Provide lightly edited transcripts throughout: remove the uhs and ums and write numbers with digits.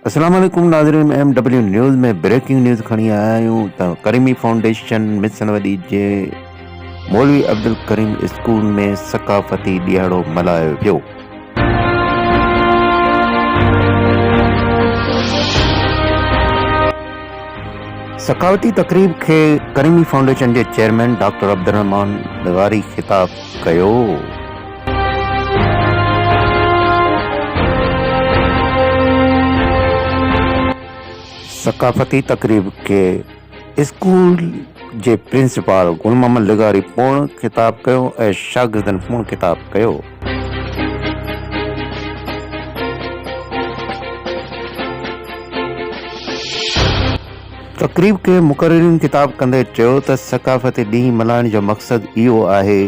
अस्सलाम वालेकुम नाज़रीन, MW न्यूज़ में ब्रेकिंग न्यूज़ खणी आया आहियूं त करीमी फाउंडेशन मिसनवली जे मौलवी अब्दुल करीम स्कूल में सकाफ़ती ॾियारो मल्हायो वियो। सकाफ़ती तक़रीब खे करीमी फाउंडेशन जे चेयरमैन डॉक्टर अब्दुर्रहमान निगारी ख़िताब कयो। सकाफ़ती तक़रीब के स्कूल जे प्रिंसिपल गुल मोहम्मद लिगारी पूर्ण ख़िताब कयो ऐं शागिर्दनि पूर्ण ख़िताब कयो। तक़रीब के मुक़र्रिरीन ख़िताब कंदे चयो त सकाफ़ती ॾींहुं मल्हाइण जो मक़सदु इहो आहे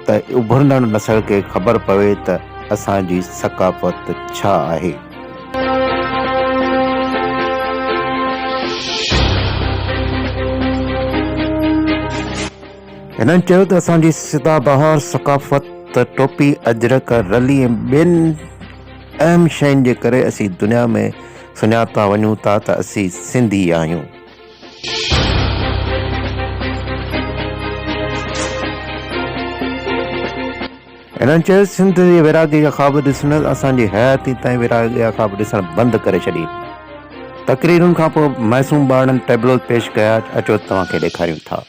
त उभरंदड़ नस्ल खे ख़बर पवे त असांजी सकाफ़त छा आहे। हिननि चयो त असांजी सदाबहार सकाफ़त टोपी अजरक रली ऐं ॿियनि अहम शयुनि जे करे असीं दुनिया में सुञाता वञूं था त असीं सिंधी आहियूं। हिननि चयो सिंध जे विरागे जा ख़्वाब ॾिसण असांजी हयाती ताईं विरागे जा ख़्वाब ॾिसण बंदि करे छॾी। तक़रीरुनि खां पोइ मासूम ॿारनि टेबलोस पेश कया। अचो तव्हांखे ॾेखारियूं था।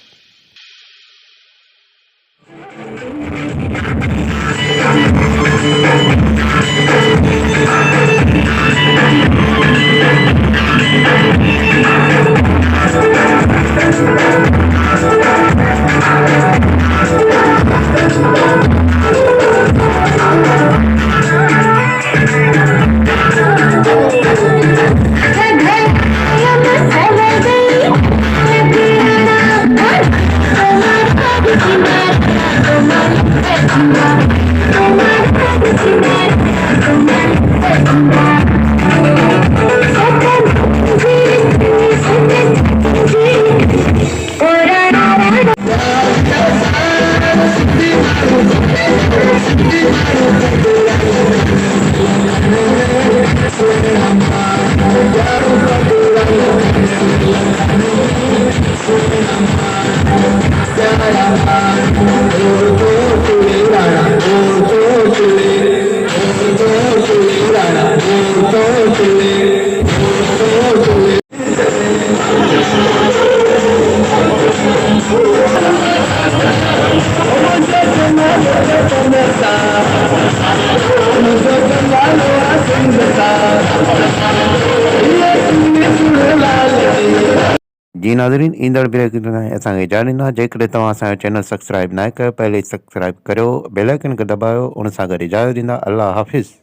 जी नाज़रीन, ईंदड़ ब्रेक असांखे इजाज़त ॾिना। जेकॾहिं तव्हां असांजो चैनल सब्सक्राइब न कयो, पहले सब्सक्राइब करियो, बेल आइकन खे दॿायो। उन सां गॾु इजाज़त ॾींदा। अल्लाह हाफ़िज़।